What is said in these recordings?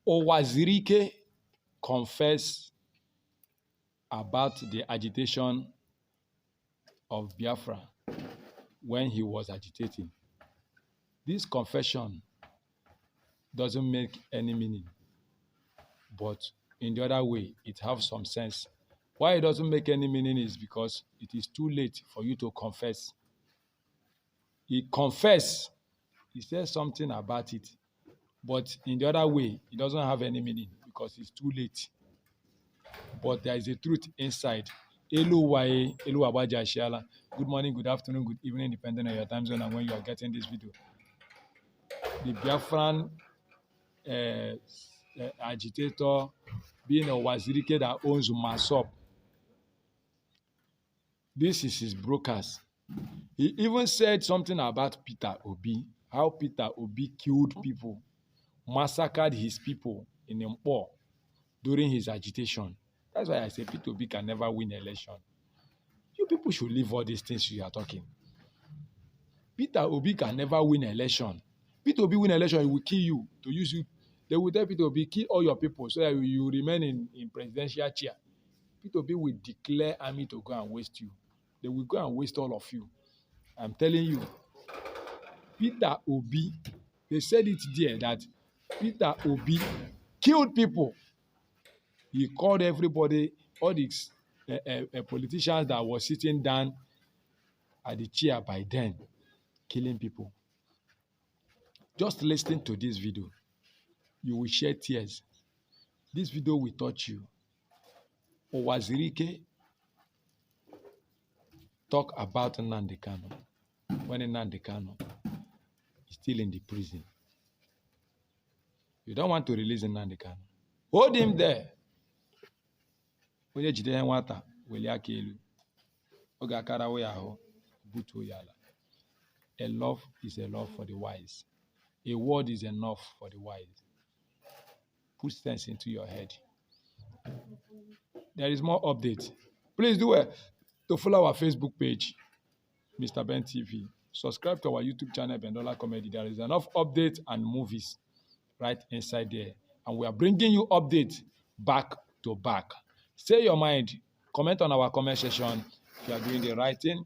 Owazirike confessed about the agitation of Biafra when he was agitating. This confession doesn't make any meaning, but in the other way, it has some sense. Why it doesn't make any meaning is because it is too late for you to confess. He confessed, he said something about it, but in the other way, it doesn't have any meaning because it's too late. But there is a truth inside. Eluwaye, Eluwabaja Shiala. Good morning, good afternoon, good evening, depending on your time zone and when you are getting this video. The Biafran agitator being a Wazirike that owns Masop. This is his brokers. He even said something about Peter Obi, how Peter Obi killed people, massacred his people in Mpo during his agitation. That's why I say Peter Obi can never win election. You people should leave all these things you are talking. Peter Obi can never win election. Peter Obi win election, he will kill you to use you. They will tell Peter Obi, kill all your people so that you remain in presidential chair. Peter Obi will declare army to go and waste you. They will go and waste all of you. I'm telling you. Peter Obi, they said it there that Peter Obi killed people. He called everybody, all these politicians that were sitting down at the chair by then, killing people. Just listening to this video, you will shed tears. This video will touch you. Owazirike talk about Nnamdi Kanu when Nnamdi Kanu is still in the prison. You don't want to release Nnamdi Kanu. Hold him there. Onye jide nwata weli aka elu. Oga karawe aho butu yala. A love is a love for the wise. A word is enough for the wise. Put sense into your head. There is more updates. Please do it to follow our Facebook page, Mr. Ben TV. Subscribe to our YouTube channel, Bendola Comedy. There is enough updates and movies right inside there. And we are bringing you updates back to back. Say your mind. Comment on our comment section. If you are doing the right thing,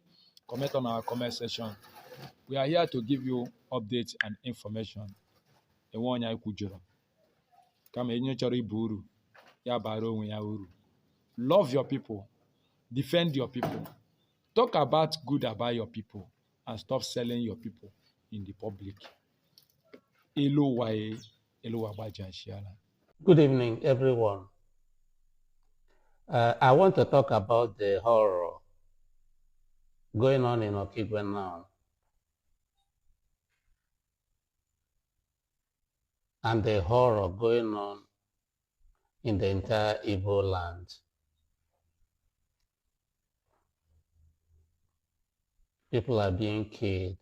comment on our comment section. We are here to give you updates and information. Love your people. Defend your people. Talk about good about your people and stop selling your people in the public. Good evening, everyone. I want to talk about the horror going on in Okigwe now and the horror going on in the entire Igbo land. People are being killed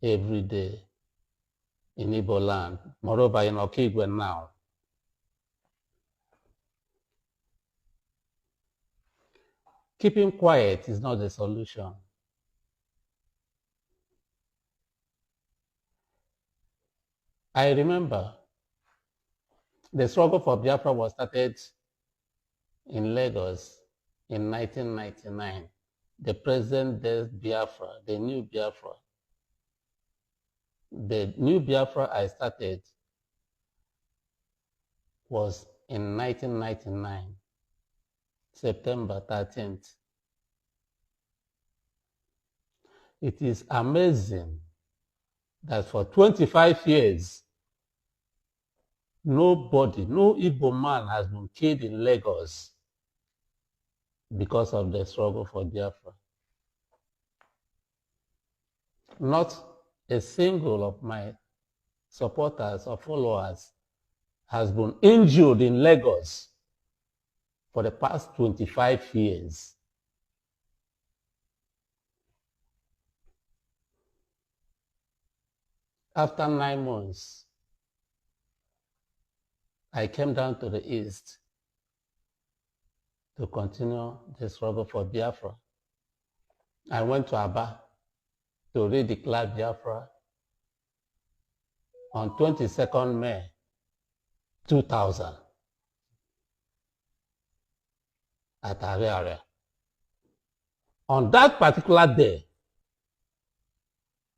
every day in Igbo land, moreover in Okigwe now. Keeping quiet is not the solution. I remember the struggle for Biafra was started in Lagos in 1999. The present-day Biafra, the new Biafra. The new Biafra I started was in 1999, September 13th. It is amazing that for 25 years, nobody, no Igbo man has been killed in Lagos because of the struggle for Biafra. Not a single of my supporters or followers has been injured in Lagos for the past 25 years. After 9 months, I came down to the east to continue the struggle for Biafra. I went to Aba to redeclare Biafra on 22nd May 2000 at Ariaria. On that particular day,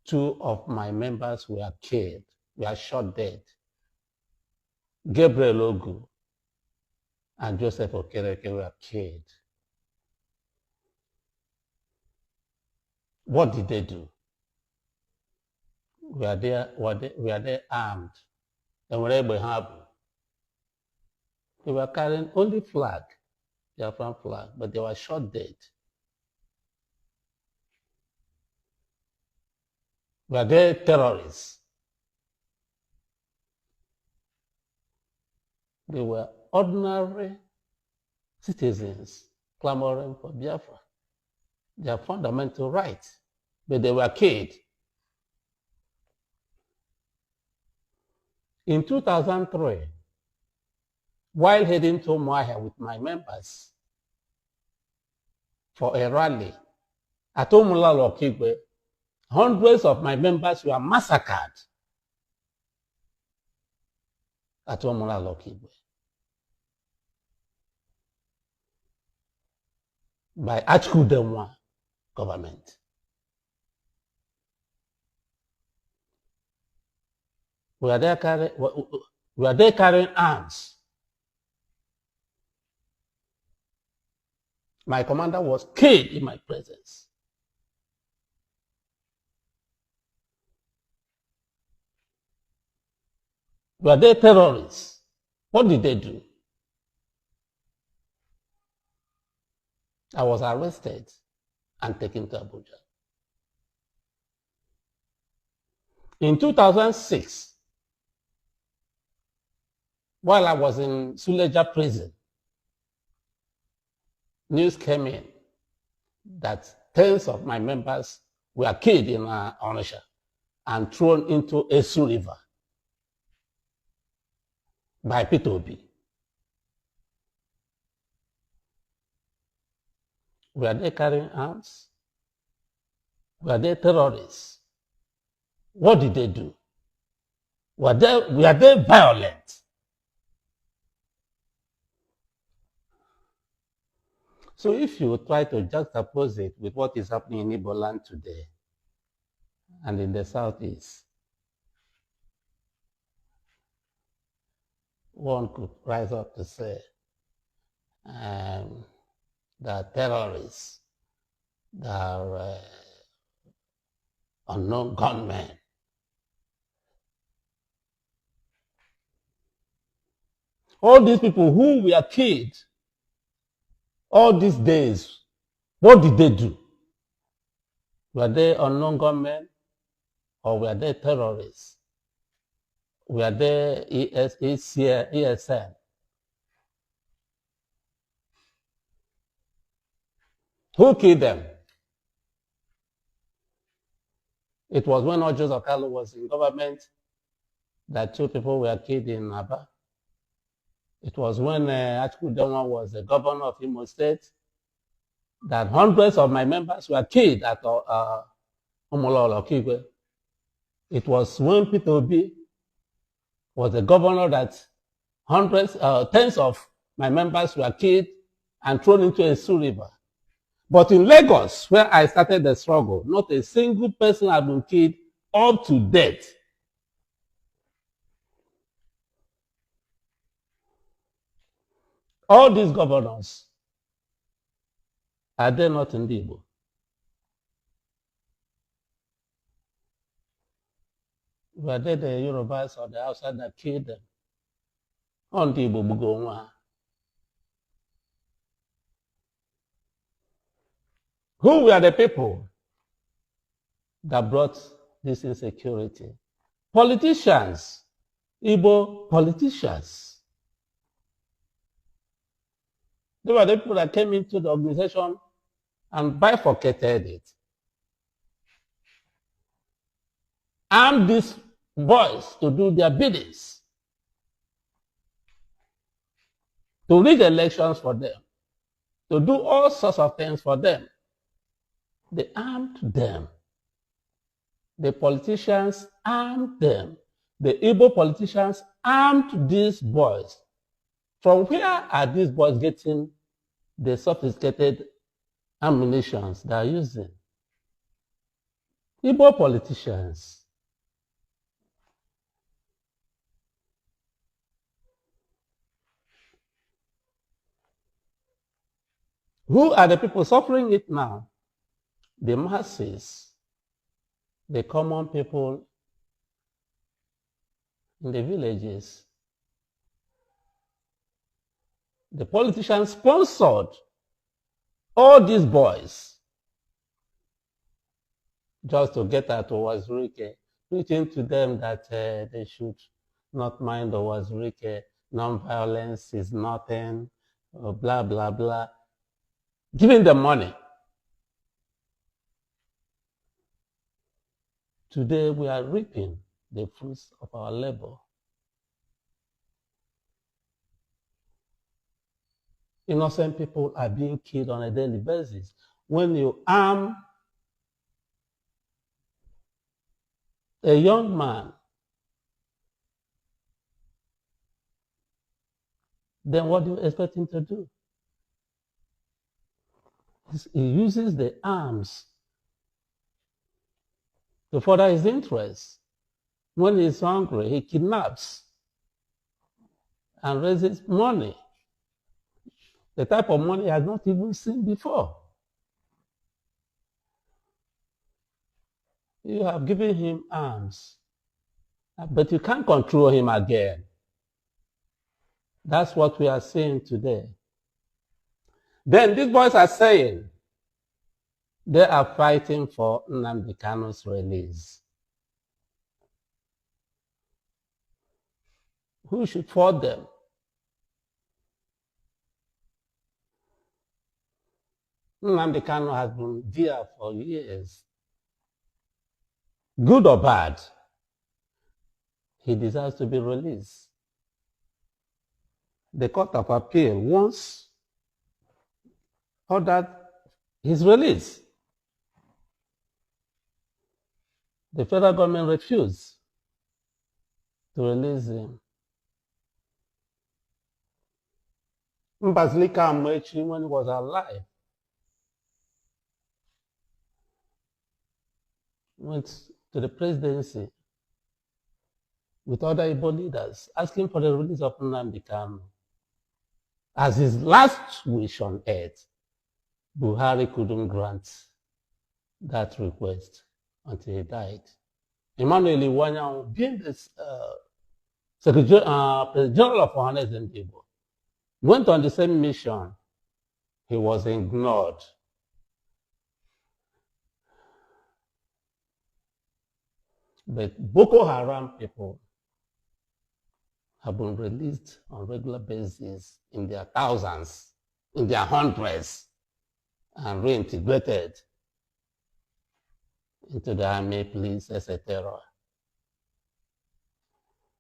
2 of my members were killed, were shot dead. Gabriel Ogu and Joseph Okereke were killed. What did they do? Were they armed? And were they were carrying only flag, their front flag, but they were shot dead. Were they terrorists? They were ordinary citizens clamoring for Biafra, their fundamental right, but they were killed. In 2003, while heading to Umuahia with my members for a rally at Omulalo Okigwe, hundreds of my members were massacred at Omulalo Okigwe by Achku Denwa government. Were they carrying arms? My commander was killed in my presence. Were they terrorists? What did they do? I was arrested and taken to Abuja. In 2006, while I was in Suleja prison, news came in that tens of my members were killed in Onitsha and thrown into Esu River by Peter Obi. Were they carrying arms? Were they terrorists? What did they do? Were they violent? So if you try to juxtapose it with what is happening in Igbo land today and in the southeast, one could rise up to say that terrorists, that are unknown gunmen, all these people who were killed all these days, what did they do? Were they unknown gunmen or were they terrorists? Were they ESN? Who killed them? It was when Ojo Zakalu was in government that 2 people were killed in Aba. It was when Achku Denwa was the governor of Imo State that hundreds of my members were killed at Omulalo Okigwe. It was when Peter Obi was the governor that tens of my members were killed and thrown into a Esu River. But in Lagos, where I started the struggle, not a single person had been killed up to date. All these governors, are they not in the Igbo? Were they the Yorubas or the outside that killed them? On the Igbo Bugonwa. Who were the people that brought this insecurity? Politicians, Igbo politicians. They were the people that came into the organization and bifurcated it. Armed these boys to do their biddings, to rig elections for them, to do all sorts of things for them. They armed them. The politicians armed them. the Igbo politicians armed these boys. From where are these boys getting the sophisticated ammunitions they are using? Igbo politicians. Who are the people suffering it now? The masses, the common people in the villages. The politicians sponsored all these boys just to get at Owazurike, preaching to them that they should not mind Owazurike, non-violence is nothing, blah, blah, blah, giving them money. Today we are reaping the fruits of our labor. Innocent people are being killed on a daily basis. When you arm a young man, then what do you expect him to do? He uses the arms to further his interests. When he's hungry, he kidnaps and raises money. The type of money he has not even seen before. You have given him arms, but you can't control him again. That's what we are seeing today. Then these boys are saying they are fighting for Nnamdi Kanu's release. Who should fought them? Nnamdi Kanu has been there for years. Good or bad, he deserves to be released. The Court of Appeal once ordered his release. The federal government refused to release him. Mbazilika Amaechi, when he was alive, went to the presidency with other Igbo leaders asking for the release of Nnamdi Kanu as his last wish on earth. Buhari couldn't grant that request until he died. Emmanuel Iwanyang, being the Secretary General of Ohanaeze Ndigbo, went on the same mission. He was ignored. But Boko Haram people have been released on a regular basis in their thousands, in their hundreds, and reintegrated into the army, police, etc.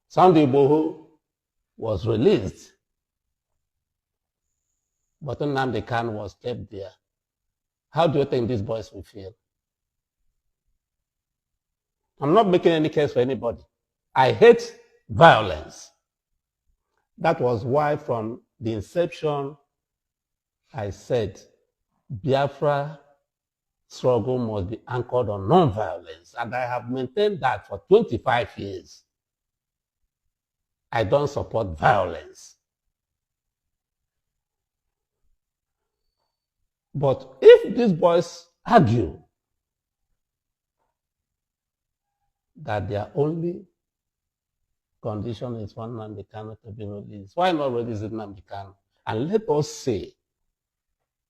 Sunday Igboho was released, but Nnamdi Kanu was kept there. How do you think these boys will feel? I'm not making any case for anybody. I hate violence. That was why from the inception, I said Biafra struggle must be anchored on non-violence. And I have maintained that for 25 years. I don't support violence. But if these boys argue that their only condition is for Nnamdi Kanu to be released, why not release Nnamdi Kanu? And let us say,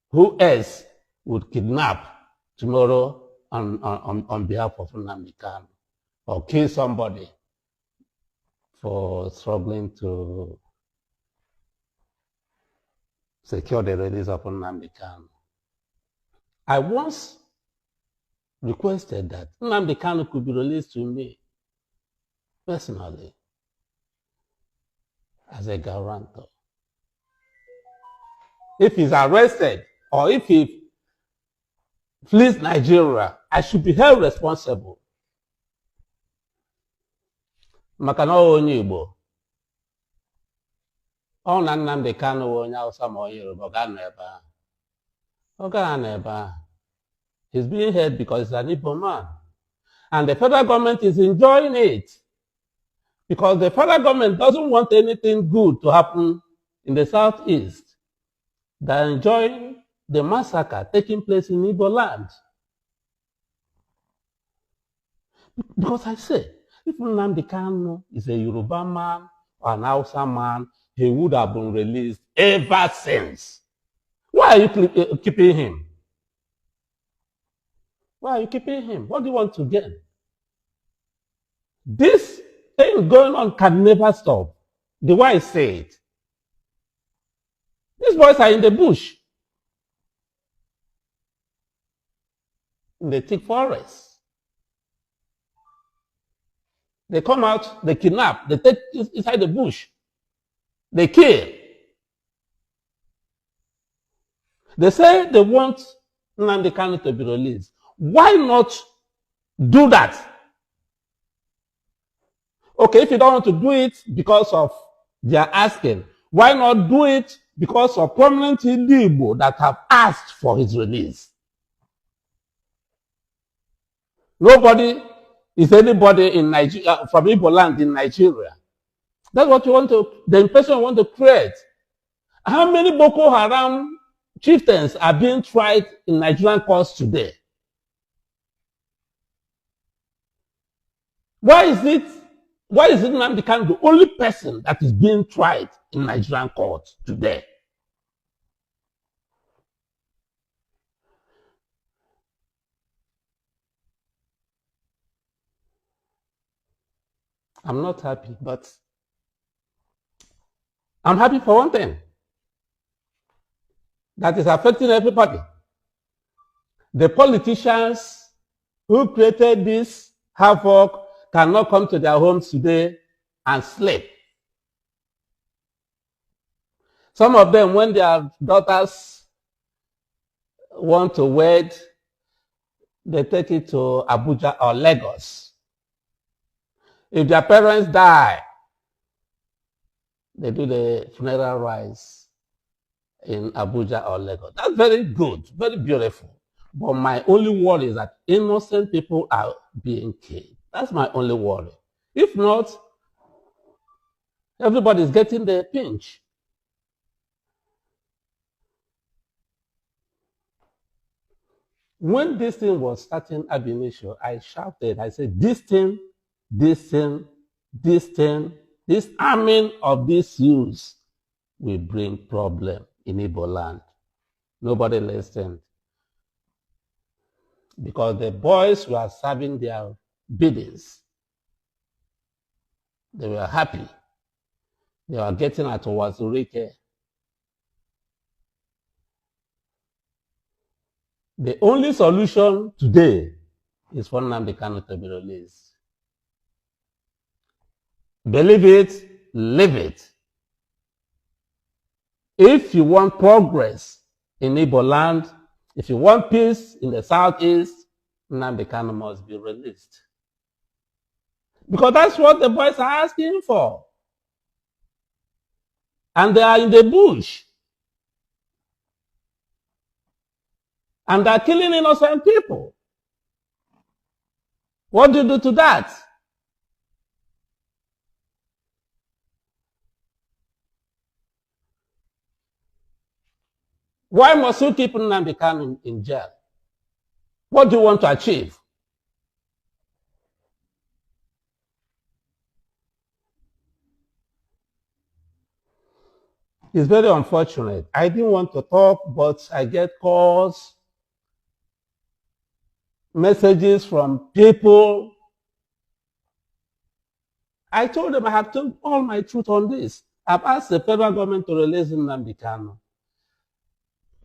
who else would kidnap tomorrow on behalf of Nnamdi Kanu or kill somebody for struggling to secure the release of Nnamdi Kanu? I once requested that Nnamdi Kanu could be released to me personally as a guarantor. If he's arrested or if he flees Nigeria, I should be held responsible. maka na ọ onye Igbo. Ọ na Nnamdi Kanu onye Hausa ma onye Yoruba ọ ga-anọ ebe ahụ. Ọ ga-anọ ebe ahụ. He's being held because he's an Igbo man. And the federal government is enjoying it. Because the federal government doesn't want anything good to happen in the southeast. They're enjoying the massacre taking place in Igbo land. Because I say, if Nnamdi Kanu is a Yoruba man or an Hausa man, he would have been released ever since. Why are you keeping him? Why are you keeping him? What do you want to gain? This thing going on can never stop. The way I say it. These boys are in the bush. In the thick forest. They come out, they kidnap, they take inside the bush. They kill. They say they want Nnamdi Kanu to be released. Why not do that? Okay, if you don't want to do it because of their asking, why not do it because of prominent Igbo that have asked for his release? Nobody is anybody in Nigeria, from Igbo land in Nigeria. That's what you want to, the impression you want to create. How many Boko Haram chieftains are being tried in Nigerian courts today? Why is it Nnamdi Kanu the only person that is being tried in Nigerian courts today? I'm not happy, but I'm happy for one thing. That is affecting everybody. The politicians who created this havoc cannot come to their homes today and sleep. Some of them, when their daughters want to wed, they take it to Abuja or Lagos. If their parents die, they do the funeral rites in Abuja or Lagos. That's very good, very beautiful. But my only worry is that innocent people are being killed. That's my only worry. If not, everybody is getting the pinch. When this thing was starting ab initio, I shouted, I said, this arming of these youths will bring problem in Igbo land. Nobody listened. Because the boys were serving their biddings. They were happy. They were getting at Wazurike. The only solution today is for Nnamdi Kanu to be released. Believe it, live it. If you want progress in Igbo land, if you want peace in the southeast, Nnamdi Kanu must be released. Because that's what the boys are asking for. And they are in the bush. And they're killing innocent people. What do you do to that? Why must you keep Nnamdi Kanu in jail? What do you want to achieve? It's very unfortunate. I didn't want to talk, but I get calls, messages from people. I told them I have told all my truth on this. I've asked the federal government to release Nnamdi Kanu.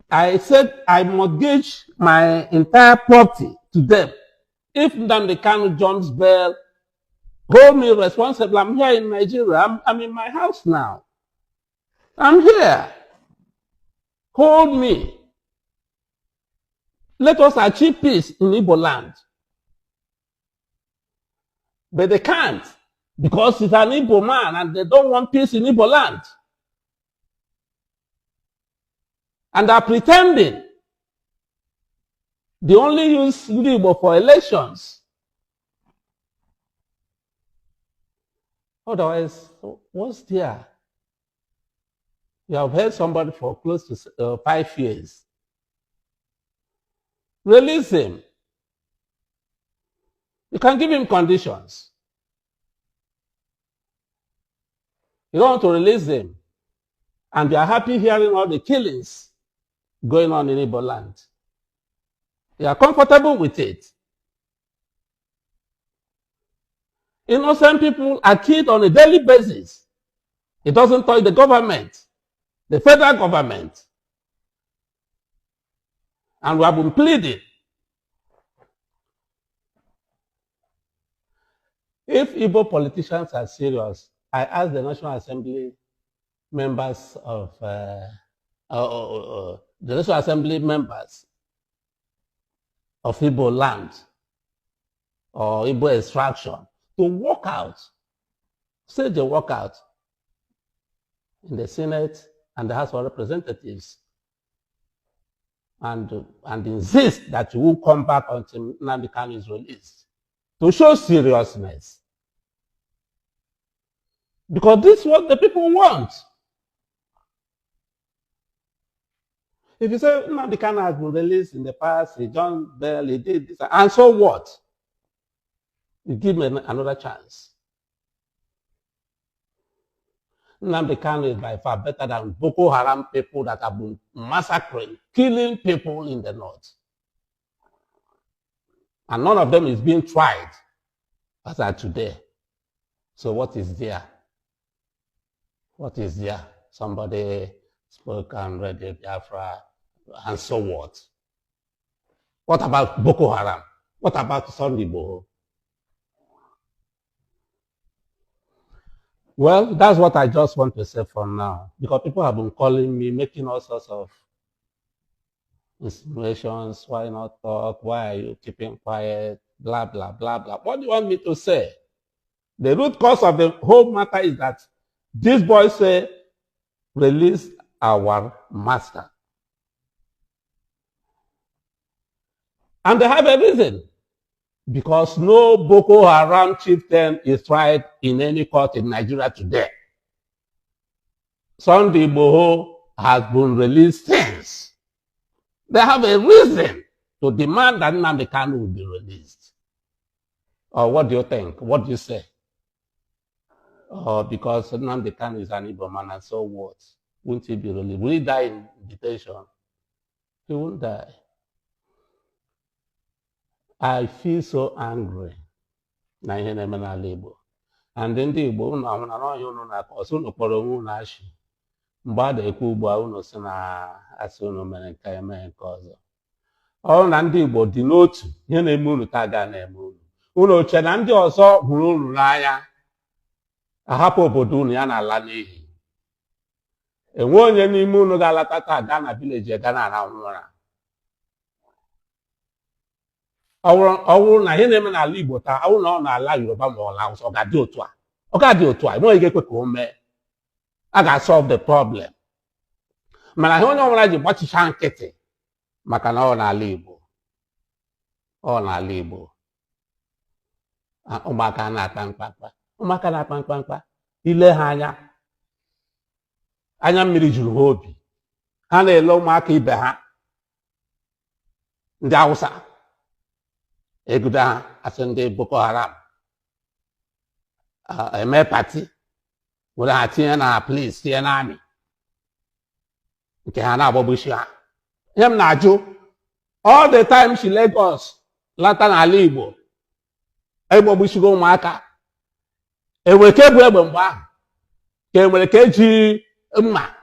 I said I mortgage my entire property to them. If Nnamdi Kanu jumps bail, hold me responsible. I'm here in Nigeria. I'm in my house now. I'm here. Hold me. Let us achieve peace in Igbo land. But they can't. because he's an Igbo man and they don't want peace in Igbo land. And they're pretending they only use Igbo for elections. Otherwise, what's there? You have held somebody for close to 5 years. Release him. You can give him conditions. You don't want to release him. And you are happy hearing all the killings going on in Igbo land. You are comfortable with it. Innocent people are killed on a daily basis. It doesn't touch the government, the federal government. And we have been pleading. If Igbo politicians are serious, I ask the National Assembly members of the National Assembly members of Igbo land or Igbo extraction to walk out, say they walk out in the Senate and the House of Representatives and insist that you will come back until Nnamdi Kanu is released to show seriousness. Because this is what the people want. If you say Nnamdi Kanu has been released in the past, he John Bell, he did this, and so what? You give me another chance. Nnamdi Kanu is by far better than Boko Haram people that have been massacring, killing people in the north. And none of them is being tried as of today. So what is there? What is there? Somebody spoke and read the Biafra, and so what? What about Boko Haram? What about Sunday Igboho? Well, that's what I just want to say for now, because people have been calling me, making all sorts of insinuations. Why not talk? Why are you keeping quiet? Blah, blah, blah, blah. What do you want me to say? The root cause of the whole matter is that these boys say, release our master. And they have a reason. Because no Boko Haram chieftain is tried in any court in Nigeria today. Sunday Igboho has been released since. They have a reason to demand that Nnamdi Kanu will be released. Or what do you think? What do you say? Because Nnamdi Kanu is an Igbo man, and so what? Won't he be released? Will he die in detention? He won't die. I feel so angry na ihe na-eme n'ala Igbo. And ndị Igbo unu ahụ na n'ọhịa unu na-akọsị unu kpọrọ onwe unu ashị. Mgbe a na-ekwu ugbu a unu si na asị unu mere nke eme nke ọzọ. Ọ na ndị Igbo dị n'otu ihe na-eme unu taa ga na-eme unu. Unu che na ndị ọzọ hụrụ unu n'anya ahapụ obodo unu ya na-ala n'ihi. Enwe onye n'ime unu ga-alata taa gaa na vileji ga na-arahụ ụra. Ọwụrụ na ihe na-eme n'ala Igbo taa, ọwụrụ na ọ n'ala Yoruba ma ọla Hausa, ọ ga-adị otu a. Ọ ga-adị otu a, enweghị ike ekwe ka o mee. A ga-solve the problem. Mana ihe onye ọbụla ji gbachicha nkịtị maka na ọ n'ala Igbo. Ọ n'ala Igbo. Ụmụaka na-akpa mkpamkpa. Ụmụaka na-akpa mkpamkpa. Ile ha anya. Anya mmiri juru ha obi. Ha na-ele ụmụaka ibe ha. Ndị Hausa. Eguda ha asị ndị Boko Haram. Eme pati. Were ha tinye na police, tinye na amị. Nke ha na-agbagbusi ha. Ihe m na-ajụ, all the time si Lagos lata n'ala Igbo. Egbogbusigo ụmụaka. Enwere ka ebu egbe mgbe ahụ. Ka enwere ka eji mma.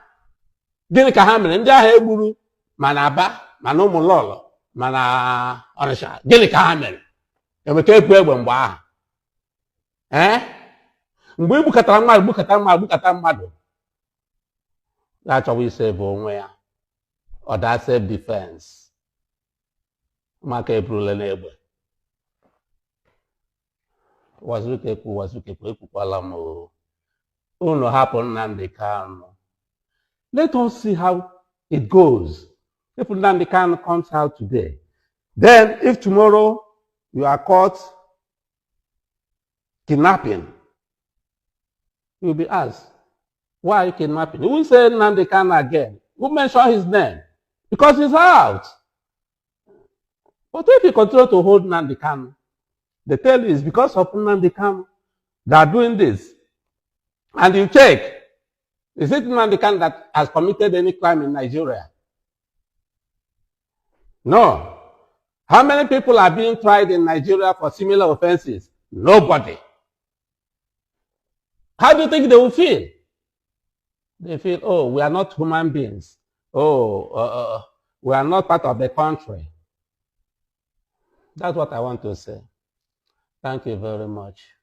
Gịnị ka ha mere? Ndị ahụ egburu ma na Aba, ma na Ụmụlọlọ, ma na Ọnịsha. Gịnị ka ha mere? Enwere ka ebu egbe mgbe ahụ. Mgbe igbukata mmadụ ya achọwa iseve onwe ya. Ọ daa self defense. Ụmụaka eburule n'egbe. Wazukekwu, ekwukwala m o. Unu hapụ Nnamdi Kanu. Let us see how it goes. If Nnamdi Kanu comes out today, then if tomorrow you are caught kidnapping, you will be asked, why are you kidnapping? You won't say Nnamdi Kanu again. You mention his name because he's out. But if you continue to hold Nnamdi Kanu, they tell you it's because of Nnamdi Kanu they are doing this. And you check, is it Nnamdi Kanu that has committed any crime in Nigeria? No. How many people are being tried in Nigeria for similar offenses? Nobody. How do you think they will feel? They feel, oh, we are not human beings. Oh, we are not part of the country. That's what I want to say. Thank you very much.